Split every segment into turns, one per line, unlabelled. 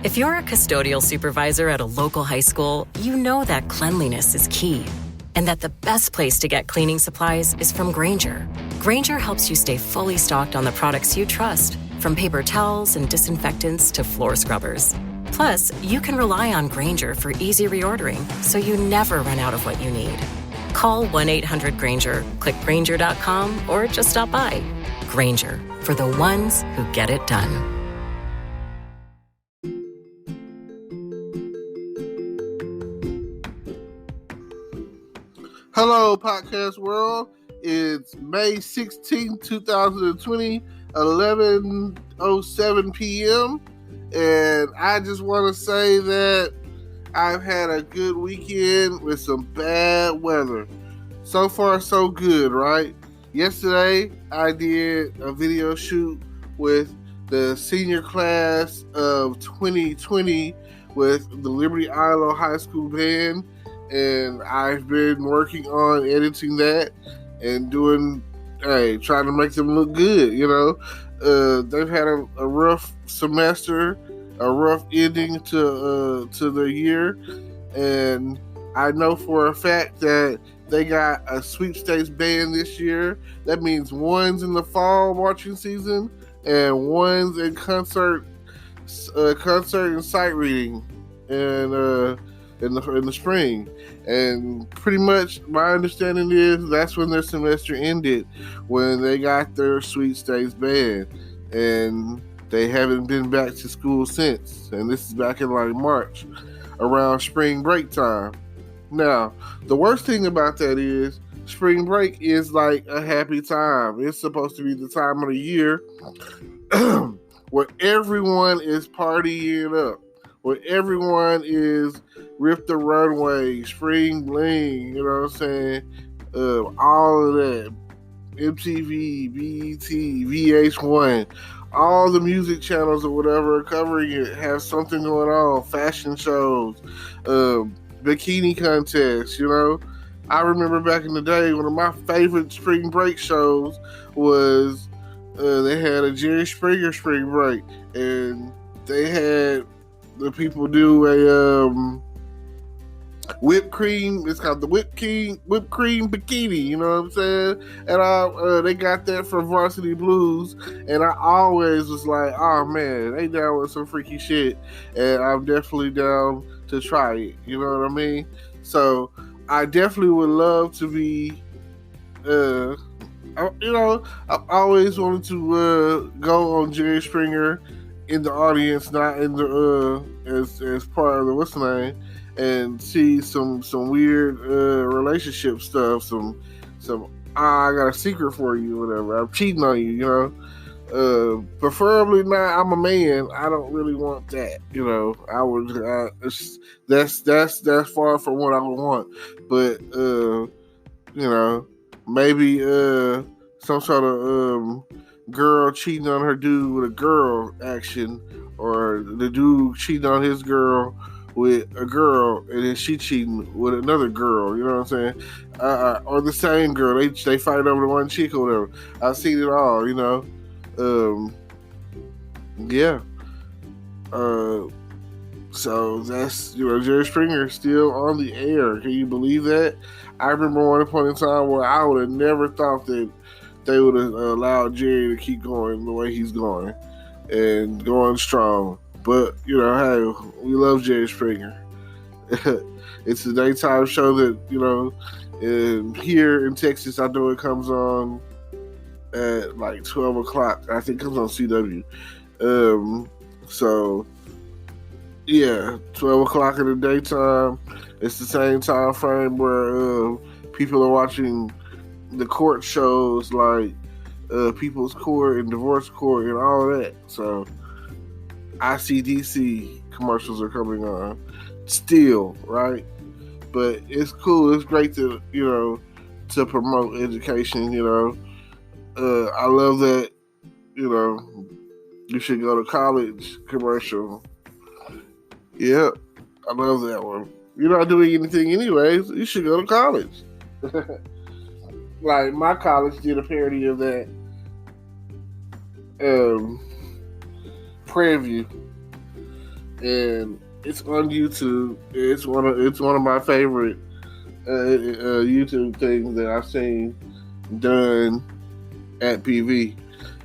If you're a custodial supervisor at a local high school, you know that cleanliness is key, and that the best place to get cleaning supplies is from Grainger. Grainger helps you stay fully stocked on the products you trust, from paper towels and disinfectants to floor scrubbers. Plus, you can rely on Grainger for easy reordering, so you never run out of what you need. Call 1-800-GRAINGER, click Grainger.com, or just stop by. Grainger, for the ones who get it done.
Hello, podcast world. It's May 16th, 2020, 11:07 p.m. And I just want to say that I've had a good weekend with some bad weather. So far, so good, right? Yesterday, I did a video shoot with the senior class of 2020 with the Liberty Island High School band. And I've been working on editing that and trying to make them look good, you know. They've had a rough semester, a rough ending to their year, and I know for a fact that they got a sweepstakes band this year. That means one's in the fall marching season and one's in concert and sight reading, and in the spring. And pretty much my understanding is that's when their semester ended, when they got their sweepstakes band, and they haven't been back to school since. And this is back in like March, around spring break time. Now, the worst thing about that is spring break is like a happy time. It's supposed to be the time of the year where everyone is partying up, where everyone is Rip the Runway, Spring Bling, you know what I'm saying? All of that. MTV, BET, VH1, all the music channels or whatever are covering it, have something going on, fashion shows, bikini contests, you know? I remember back in the day, one of my favorite spring break shows was, they had a Jerry Springer spring break, and they had the people do a whipped cream. It's called the whipped cream bikini. You know what I'm saying? And they got that from Varsity Blues, and I always was like, oh man, they down with some freaky shit, and I'm definitely down to try it. You know what I mean? So I definitely would love to be. I always wanted to go on Jerry Springer in the audience, not in the as part of the what's the name, and see some weird relationship stuff, some I got a secret for you, whatever. I'm cheating on you, you know. Preferably not. I'm a man. I don't really want that, you know. That's far from what I would want, but you know, maybe some sort of girl cheating on her dude with a girl action, or the dude cheating on his girl with a girl, and then she cheating with another girl, you know what I'm saying? Or the same girl, they fight over the one chick or whatever. I've seen it all, you know. Yeah. So that's, you know, Jerry Springer is still on the air. Can you believe that? I remember one point in time where I would have never thought that they would have allowed Jerry to keep going the way he's going and going strong. But, you know, hey, we love Jerry Springer. It's a daytime show that, you know, here in Texas, I know it comes on at like 12 o'clock. I think it comes on CW. So, yeah, 12 o'clock in the daytime. It's the same time frame where people are watching the court shows like People's Court and Divorce Court and all of that. So ICDC commercials are coming on still, right? But it's cool. It's great to, you know, to promote education, you know. I love that, you know, you should go to college commercial. Yeah, I love that one. You're not doing anything anyways. You should go to college. Like, my college did a parody of that. Prairie View. and it's on YouTube. It's one of my favorite YouTube things that I've seen done at PV.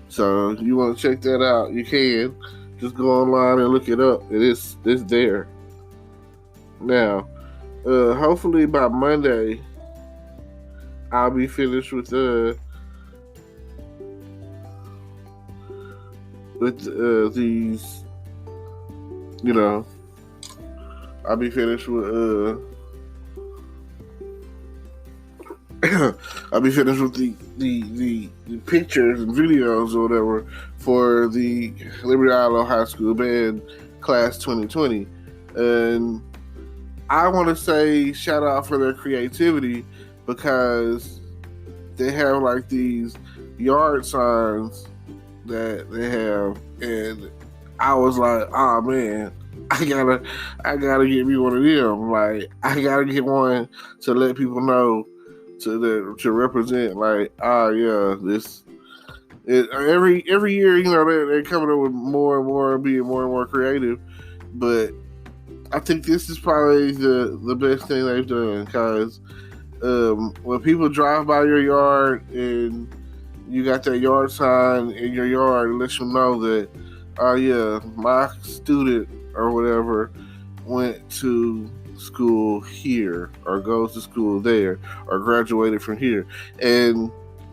So if you want to check that out, you can just go online and look it up. It's there. Now, hopefully by Monday, I'll be finished with these. You know, I'll be finished with I'll be finished with the pictures and videos or whatever for the Liberty Island High School Band Class 2020. And I want to say shout out for their creativity, because they have like these yard signs that they have, and I was like, oh man, I gotta get me one of them. Like, I gotta get one to let people know, to represent, like, this. Every year, you know, they're coming up with more and more, being more and more creative. But I think this is probably the best thing they've done, because when people drive by your yard and you got that yard sign in your yard, it lets you know that, my student or whatever went to school here, or goes to school there, or graduated from here. And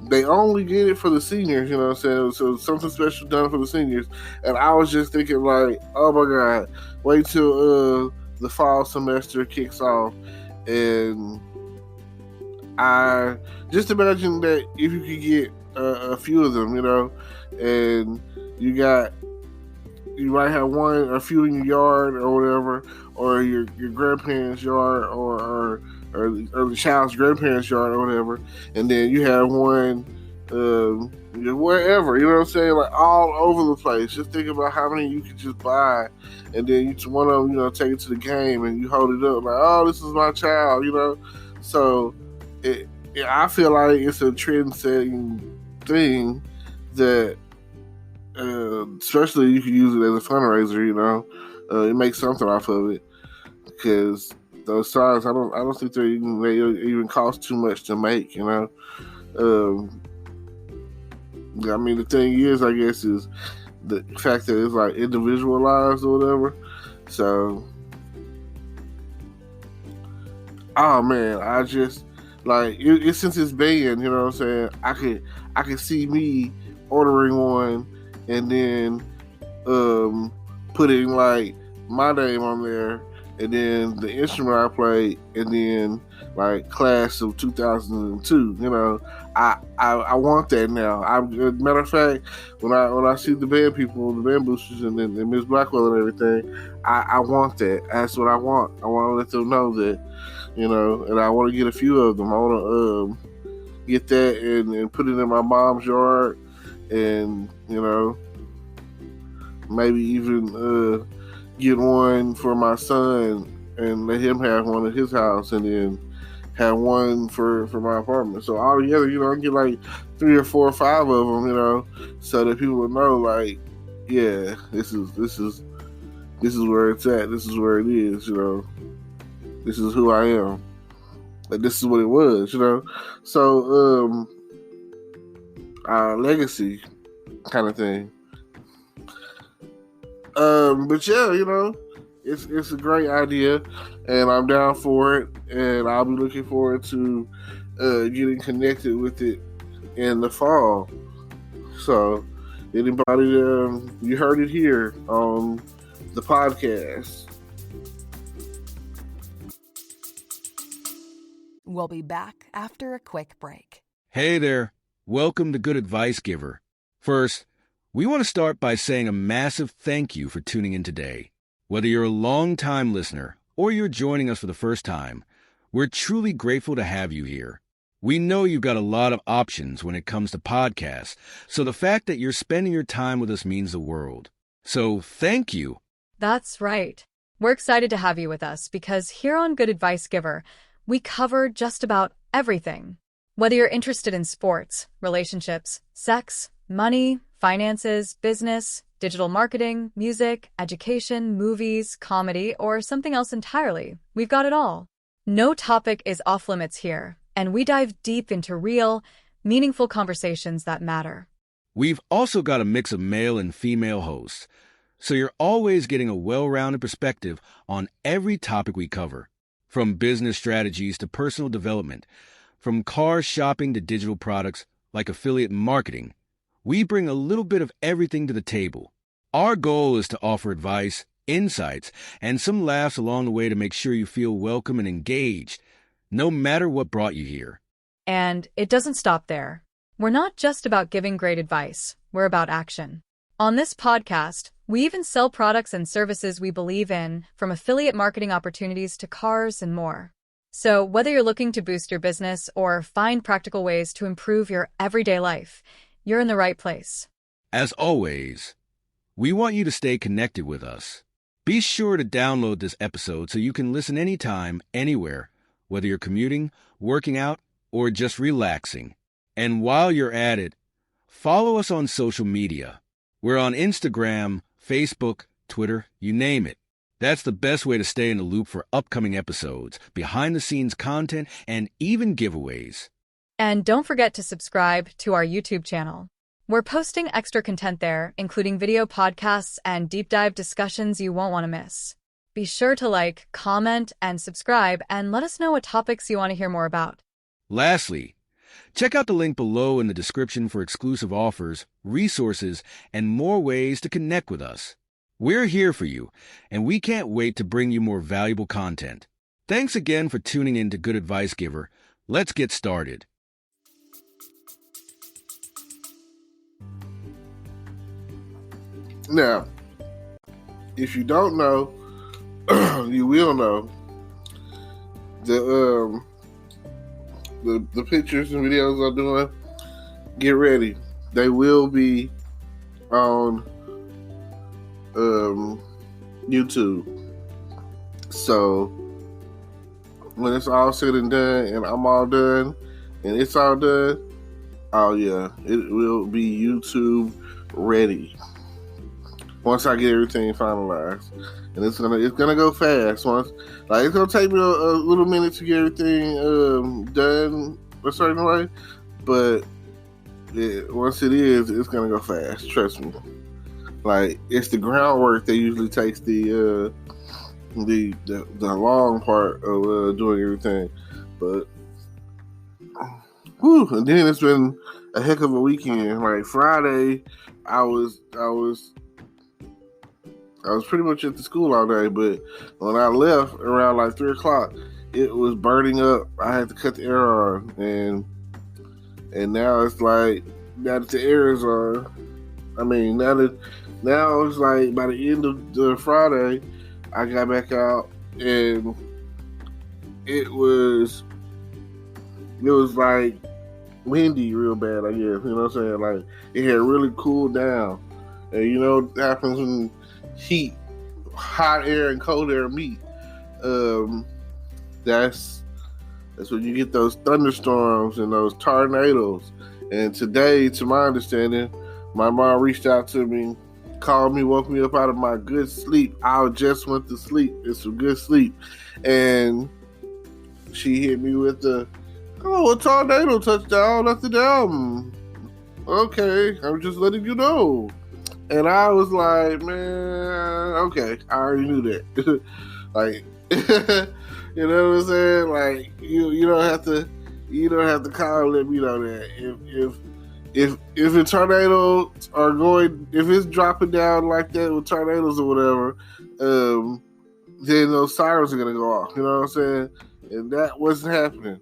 they only get it for the seniors, you know what I'm saying? So something special done for the seniors. And I was just thinking, like, oh my God, wait till the fall semester kicks off, and I just imagine that if you could get a few of them, you know, and you might have a few in your yard or whatever, or your grandparents' yard, or the child's grandparents' yard or whatever, and then you have one wherever, you know what I'm saying, like all over the place. Just think about how many you could just buy, and then one of them, you know, take it to the game and you hold it up like, oh, this is my child, you know. So I feel like it's a trend-setting thing that, especially you can use it as a fundraiser, you know. You make something off of it, because those signs, I don't think they even cost too much to make, you know. I mean, the thing is, I guess, is the fact that it's like individualized or whatever. So, oh man, I just like it since it's banned, you know what I'm saying. I could see me ordering one, and then putting like my name on there, and then the instrument I played, and then like class of 2002. You know, I want that now. Matter of fact, when I see the band people, the band boosters, and Miss Blackwell and everything, I want that. That's what I want. I want to let them know that, you know, and I want to get a few of them. I want to get that and put it in my mom's yard, and, you know, maybe even get one for my son and let him have one at his house, and then have one for my apartment. So all together, you know, I get like 3 or 4 or 5 of them, you know, so that people will know, like, yeah, this is where it's at. This is where it is, you know. This is who I am. Like, this is what it was, you know. So, legacy kind of thing. But yeah, you know, it's a great idea, and I'm down for it, and I'll be looking forward to getting connected with it in the fall. So, anybody, you heard it here on the podcast.
We'll be back after a quick break.
Hey there. Welcome to Good Advice Giver. First, we want to start by saying a massive thank you for tuning in today. Whether you're a long-time listener or you're joining us for the first time, we're truly grateful to have you here. We know you've got a lot of options when it comes to podcasts, so the fact that you're spending your time with us means the world. So thank you.
That's right. We're excited to have you with us because here on Good Advice Giver, we cover just about everything. Whether you're interested in sports, relationships, sex, Money, finances, business, digital marketing, music, education, movies, comedy, or something else entirely. We've got it all. No topic is off limits here, and we dive deep into real, meaningful conversations that matter.
We've also got a mix of male and female hosts, so you're always getting a well-rounded perspective on every topic we cover, from business strategies to personal development, from car shopping to digital products like affiliate marketing. We bring a little bit of everything to the table. Our goal is to offer advice, insights, and some laughs along the way to make sure you feel welcome and engaged, no matter what brought you here.
And it doesn't stop there. We're not just about giving great advice, we're about action. On this podcast, we even sell products and services we believe in, from affiliate marketing opportunities to cars and more. So whether you're looking to boost your business or find practical ways to improve your everyday life, you're in the right place.
As always, we want you to stay connected with us. Be sure to download this episode so you can listen anytime, anywhere, whether you're commuting, working out, or just relaxing. And while you're at it, follow us on social media. We're on Instagram, Facebook, Twitter, you name it. That's the best way to stay in the loop for upcoming episodes, behind-the-scenes content, and even giveaways.
And don't forget to subscribe to our YouTube channel. We're posting extra content there, including video podcasts and deep dive discussions you won't want to miss. Be sure to like, comment, and subscribe, and let us know what topics you want to hear more about.
Lastly, check out the link below in the description for exclusive offers, resources, and more ways to connect with us. We're here for you, and we can't wait to bring you more valuable content. Thanks again for tuning in to Good Advice Giver. Let's get started.
Now, if you don't know, you will know. The pictures and videos I'm doing, get ready. They will be on YouTube. So when it's all said and done, and I'm all done, and it's all done, oh yeah, it will be YouTube ready. Once I get everything finalized, and it's gonna go fast. It's gonna take me a little minute to get everything done a certain way, but once it is, it's gonna go fast. Trust me. Like, it's the groundwork that usually takes the long part of doing everything, but and then it's been a heck of a weekend. Like Friday, I was pretty much at the school all day, but when I left around like 3 o'clock, it was burning up. I had to cut the air on, and now it's like, now that the air is on, now it's like by the end of the Friday, I got back out, and it was like windy real bad, I guess, you know what I'm saying? Like, it had really cooled down, and you know what happens when hot air and cold air meet. That's when you get those thunderstorms and those tornadoes. And today, to my understanding, my mom reached out to me, called me, woke me up out of my good sleep. I just went to sleep. It's some good sleep. And she hit me with a tornado touchdown at the dam. Okay, I'm just letting you know. And I was like, man, okay, I already knew that. Like, you know what I'm saying? Like, you don't have to call and let me know that. If the tornadoes are going, if it's dropping down like that with tornadoes or whatever, then those sirens are gonna go off. You know what I'm saying? And that wasn't happening.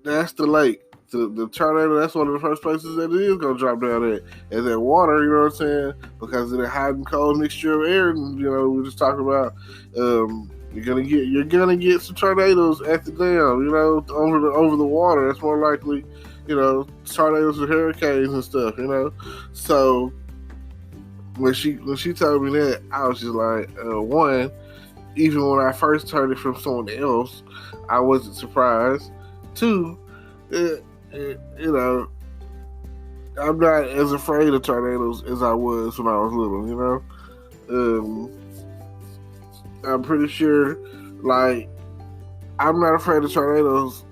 That's the lake. The tornado, that's one of the first places that it is going to drop down at. And that water, you know what I'm saying? Because of the hot and cold mixture of air, and, you know, we were just talking about, you're gonna get some tornadoes at the dam, you know, over the water. That's more likely, you know, tornadoes and hurricanes and stuff, you know. So when she told me that, I was just like, one, even when I first heard it from someone else, I wasn't surprised. Two, you know, I'm not as afraid of tornadoes as I was when I was little, you know? I'm pretty sure, like, I'm not afraid of tornadoes,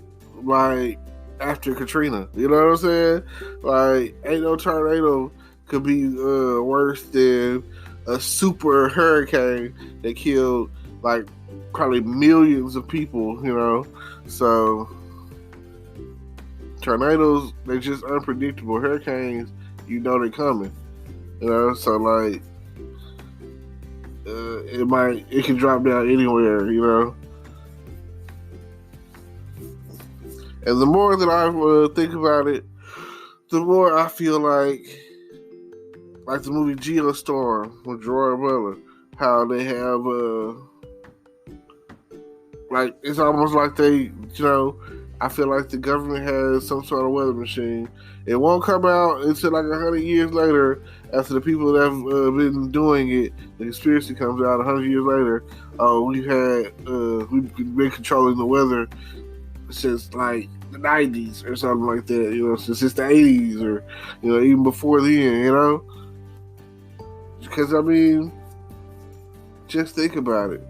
like, after Katrina. You know what I'm saying? Like, ain't no tornado could be worse than a super hurricane that killed, like, probably millions of people, you know? So, tornadoes, they're just unpredictable. Hurricanes, you know they're coming. You know, so, like, it can drop down anywhere, you know? And the more that I think about it, the more I feel like the movie Geostorm with Gerard Butler, how they have, like, it's almost like they, you know, I feel like the government has some sort of weather machine. It won't come out until like 100 years later, after the people that have been doing it, the conspiracy comes out 100 years later. We've been controlling the weather since like the 90s or something like that, you know, since the 80s or, you know, even before then, you know? Because, I mean, just think about it.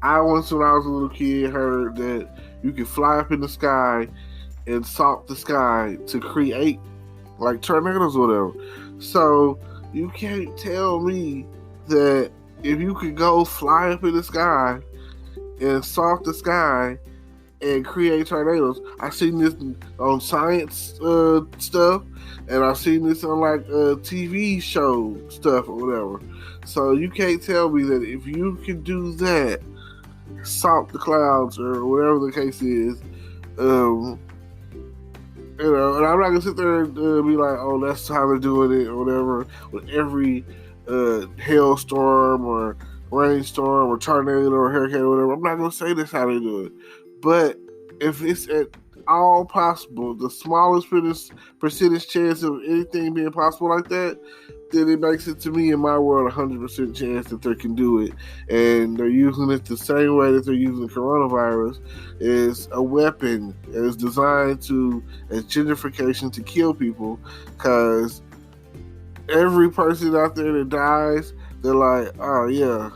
I once, when I was a little kid, heard that you could fly up in the sky and salt the sky to create, like, tornadoes or whatever. So, you can't tell me that if you could go fly up in the sky and salt the sky and create tornadoes. I've seen this on science stuff, and I've seen this on like TV show stuff or whatever. So you can't tell me that if you can do that, salt the clouds or whatever the case is, you know, and I'm not gonna sit there and be like, oh, that's how they're doing it or whatever, with every hailstorm or rainstorm or tornado or hurricane or whatever. I'm not gonna say that's how they do it. But if it's at all possible, the smallest percentage chance of anything being possible like that, then it makes it, to me, in my world, 100% chance that they can do it. And they're using it the same way that they're using coronavirus, is a weapon. It's designed as gentrification to kill people, because every person out there that dies, they're like, oh yeah,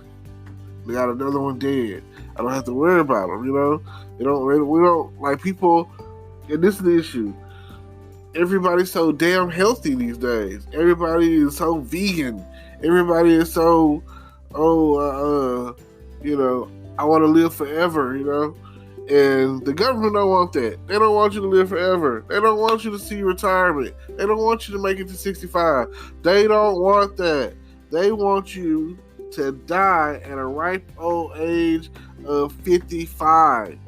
they got another one dead. I don't have to worry about them, you know? We don't, like, people, and this is the issue. Everybody's so damn healthy these days. Everybody is so vegan. Everybody is so, you know, I want to live forever, you know? And the government don't want that. They don't want you to live forever. They don't want you to see retirement. They don't want you to make it to 65. They don't want that. They want you to die at a ripe old age of 55.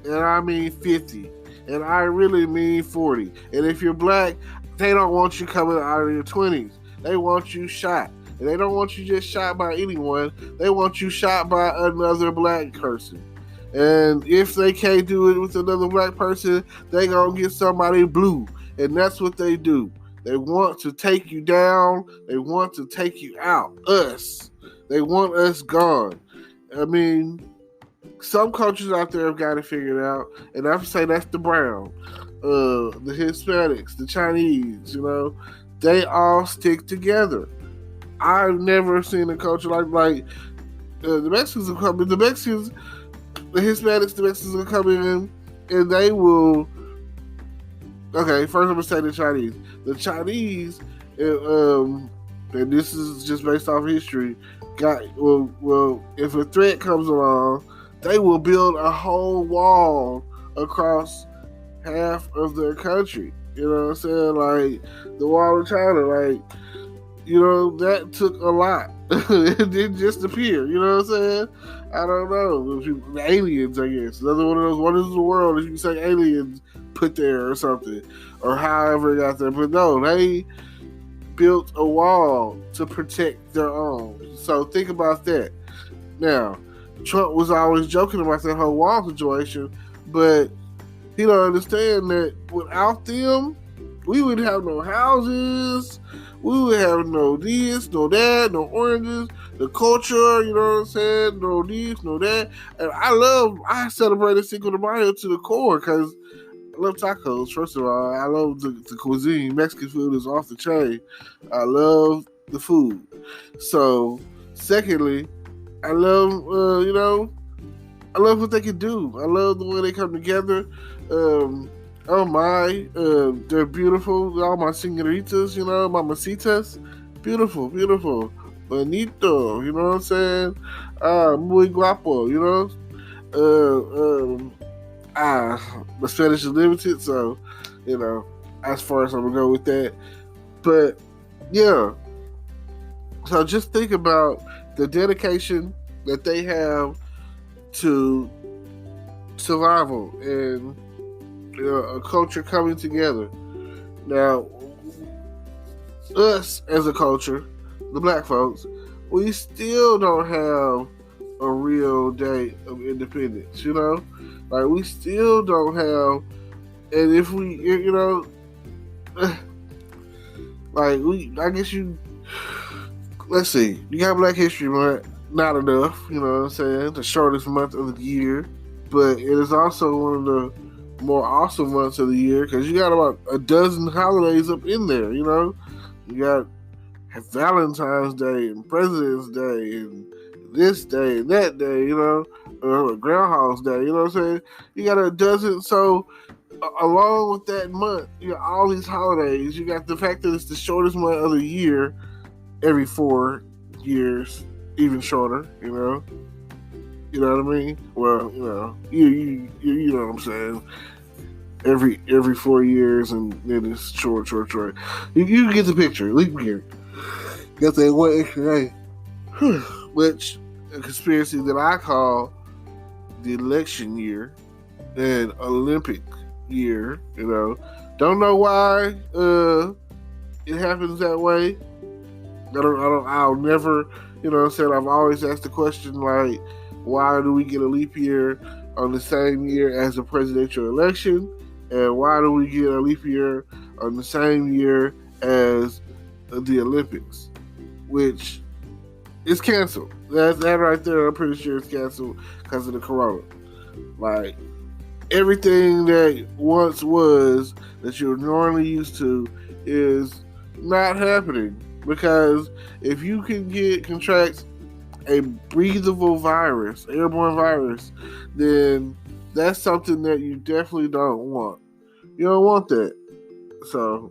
And I mean 50. And I really mean 40. And if you're black, they don't want you coming out of your 20s. They want you shot. And they don't want you just shot by anyone. They want you shot by another black person. And if they can't do it with another black person, they gonna get somebody blue. And that's what they do. They want to take you down. They want to take you out. Us. They want us gone. I mean, some cultures out there have got it figured out. And I have to say that's the brown. The Hispanics, the Chinese, you know, they all stick together. I've never seen a culture like the Mexicans will come in. The Hispanics, the Mexicans will come in, and they will. Okay, first I'm gonna say the Chinese. The Chinese, and this is just based off history. If a threat comes along, they will build a whole wall across half of their country. You know what I'm saying? Like the wall of China, like, you know, that took a lot. It didn't just appear. You know what I'm saying? I don't know. The aliens, I guess. Another one of those wonders of the world, if you can say aliens put there or something, or however it got there. But no, they built a wall to protect their own. So think about that. Now, Trump was always joking about that whole wall situation, but he don't understand that without them, we would have no houses, we would have no this, no that, no oranges, the culture, you know what I'm saying, no this, no that. And I celebrated Cinco de Mayo to the core, because I love tacos. First of all, I love the cuisine. Mexican food is off the chain. I love the food. So, secondly, I love I love what they can do. I love the way they come together. Oh my, they're beautiful. All my senoritas, mamacitas, beautiful, beautiful, bonito. You know what I'm saying? Muy guapo. My Spanish is limited, so as far as I'm gonna go with that. But yeah, so just think about the dedication that they have to survival and a culture coming together. Now, us as a culture, the black folks, we still don't have a real day of independence, Like, we still don't have, and if we, I guess let's see, you got Black History Month, not enough, you know what I'm saying, the shortest month of the year, but it is also one of the more awesome months of the year, because you got about a dozen holidays up in there, You got Valentine's Day and President's Day and this day and that day, Groundhog's Day, you know what I'm saying? You got a dozen, so along with that month, you got all these holidays. You got the fact that it's the shortest month of the year, every 4 years, even shorter, You know what I mean? Well, you know what I'm saying. Every 4 years, and then it's short. You get the picture. Leap year. Got that one extra day, which a conspiracy that I call the election year and Olympic year. Don't know why it happens that way. I'll never. I've always asked the question, like, why do we get a leap year on the same year as the presidential election? And why do we get a leap year on the same year as the Olympics? Which is canceled. That right there, I'm pretty sure it's canceled because of the corona. Like, everything that once was that you're normally used to is not happening. Because if you can contract a breathable virus, airborne virus, then that's something that you definitely don't want. You don't want that. So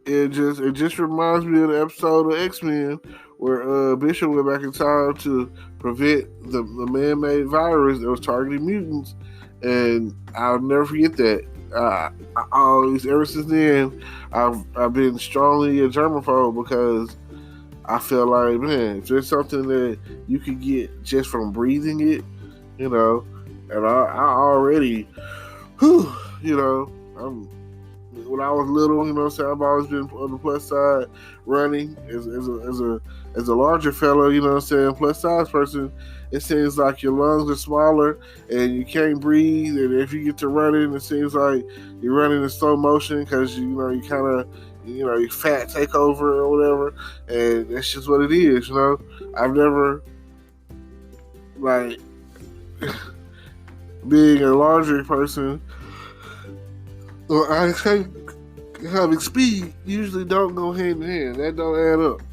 it just reminds me of the episode of X-Men where Bishop went back in time to prevent the man-made virus that was targeting mutants, and I'll never forget that. I always, ever since then, I've been strongly a germaphobe, because I feel like, man, if there's something that you could get just from breathing it, and I already, when I was little, I've always been on the plus side, running as a larger fellow, plus size person. It seems like your lungs are smaller and you can't breathe, and if you get to running, it seems like you're running in slow motion because you kind of, your fat take over or whatever, and that's just what it is. I've never, like, being a larger person, I think having speed usually don't go hand in hand. That don't add up.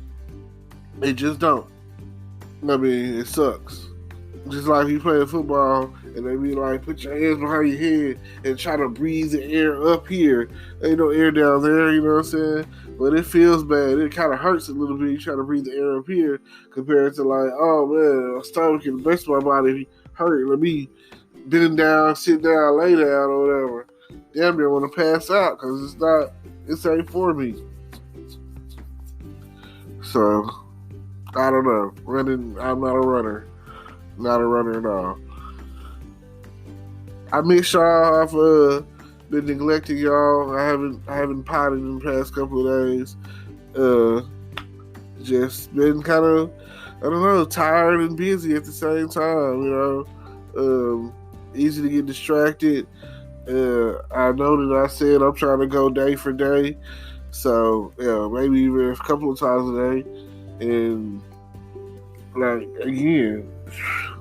It just don't. I mean, it sucks. Just like you play football and they be like, put your hands behind your head and try to breathe the air up here. Ain't no air down there, you know what I'm saying? But it feels bad. It kind of hurts a little bit. You try to breathe the air up here compared to, like, oh man, my stomach and the rest of my body hurt. Let me bend down, sit down, lay down, or whatever. Damn near want to pass out because it ain't for me. So, I don't know. Running, I'm not a runner. Not a runner at all. I miss y'all. I've been neglecting y'all. I haven't potted in the past couple of days. Just been kind of, I don't know, tired and busy at the same time. Easy to get distracted. I know that I said I'm trying to go day for day, so maybe even a couple of times a day. And, like, again,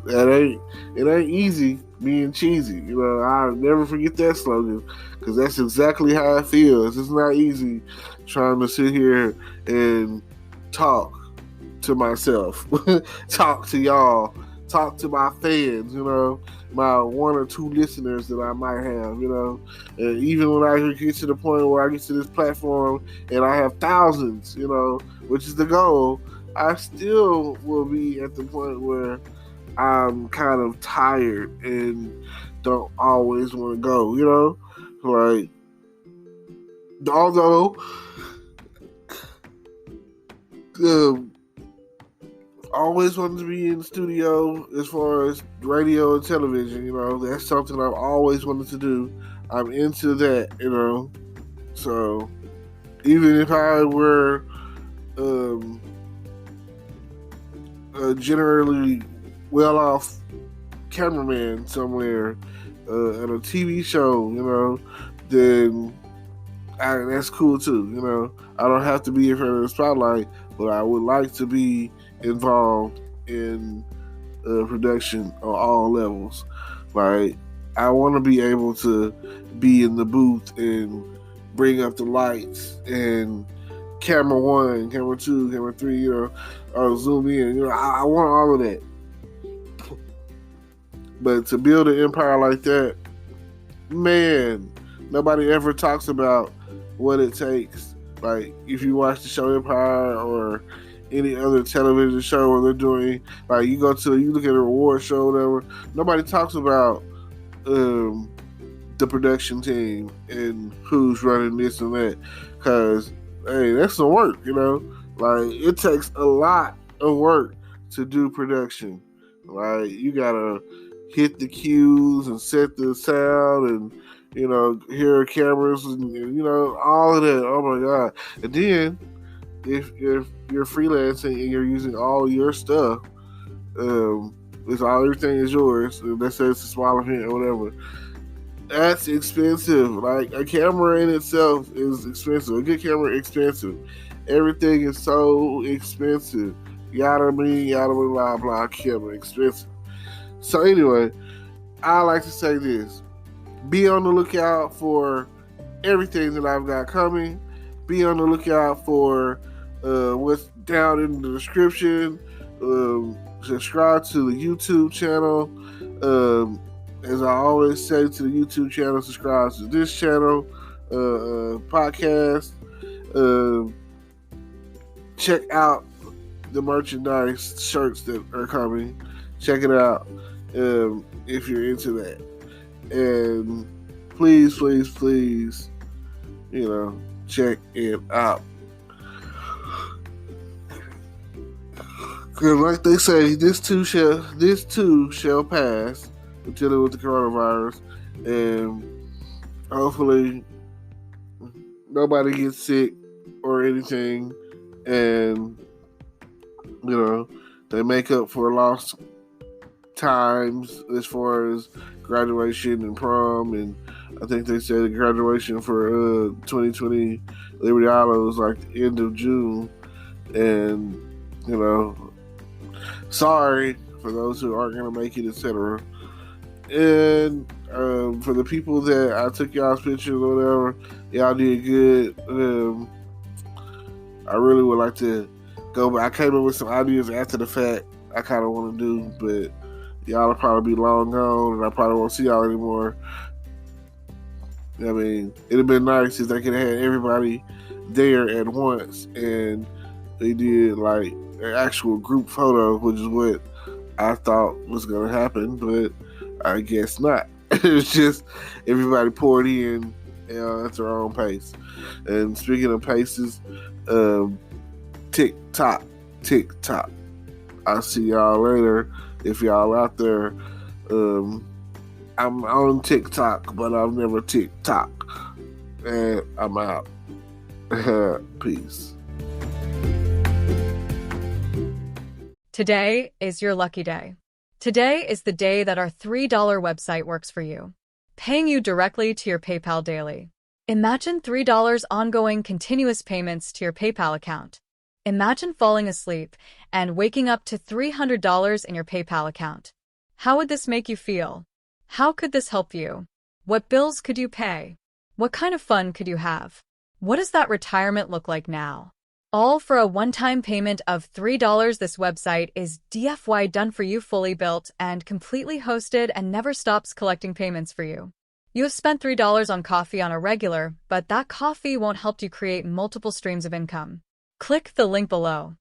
it ain't easy being cheesy. You know, I'll never forget that slogan because that's exactly how it feels. It's not easy trying to sit here and talk to myself, talk to y'all, talk to my fans, you know, my one or two listeners that I might have, you know. And even when I get to the point where I get to this platform and I have thousands, you know, which is the goal, I still will be at the point where I'm kind of tired and don't always want to go, you know? Like, although always wanted to be in the studio as far as radio and television, you know, that's something I've always wanted to do. I'm into that, you know. So even if I were a generally well-off cameraman somewhere at a TV show, you know, then that's cool too, you know. I don't have to be in front of the spotlight, but I would like to be involved in production on all levels. Like, I want to be able to be in the booth and bring up the lights and camera 1, camera 2, camera 3, you know, or zoom in. You know, I want all of that. But to build an empire like that, man, nobody ever talks about what it takes. Like, if you watch the show Empire or any other television show where they're doing, like, you look at a reward show or whatever, nobody talks about the production team and who's running this and that, because hey, that's some work, you know. Like, it takes a lot of work to do production. Like, you gotta hit the cues and set the sound and, you know, hear cameras and, you know, all of that. Oh my god. And then if you're freelancing and you're using all your stuff, everything is yours, and let's say it's a small event or whatever, that's expensive. Like, a camera in itself is expensive. A good camera is expensive. Everything is so expensive. Yada blah blah, camera expensive. So anyway, I like to say this: be on the lookout for everything that I've got coming. Be on the lookout for what's down in the description. Subscribe to the YouTube channel. As I always say to the YouTube channel, subscribe to this channel, podcast. Check out the merchandise shirts that are coming. Check it out if you're into that. And please, you know, check it out. Because like they say, this too shall pass. Dealing with the coronavirus, and hopefully nobody gets sick or anything, and, you know, they make up for lost times as far as graduation and prom. And I think they said the graduation for 2020 Liberty Island was like the end of June. And, you know, sorry for those who aren't going to make it, etc. And for the people that I took y'all's pictures or whatever, y'all did good. I really would like to go back. I came up with some ideas after the fact I kind of want to do, but y'all will probably be long gone, and I probably won't see y'all anymore. I mean, it'd have been nice if they could have had everybody there at once, and they did like an actual group photo, which is what I thought was going to happen, but I guess not. It's just everybody poured in, at their own pace. And speaking of paces, tick tock. I'll see y'all later. If y'all out there, I'm on TikTok, but I've never TikTok. And I'm out. Peace.
Today is your lucky day. Today is the day that our $3 website works for you, paying you directly to your PayPal daily. Imagine $3 ongoing continuous payments to your PayPal account. Imagine falling asleep and waking up to $300 in your PayPal account. How would this make you feel? How could this help you? What bills could you pay? What kind of fun could you have? What does that retirement look like now? All for a one-time payment of $3. This website is DFY done for you, fully built and completely hosted, and never stops collecting payments for you. You have spent $3 on coffee on a regular, but that coffee won't help you create multiple streams of income. Click the link below.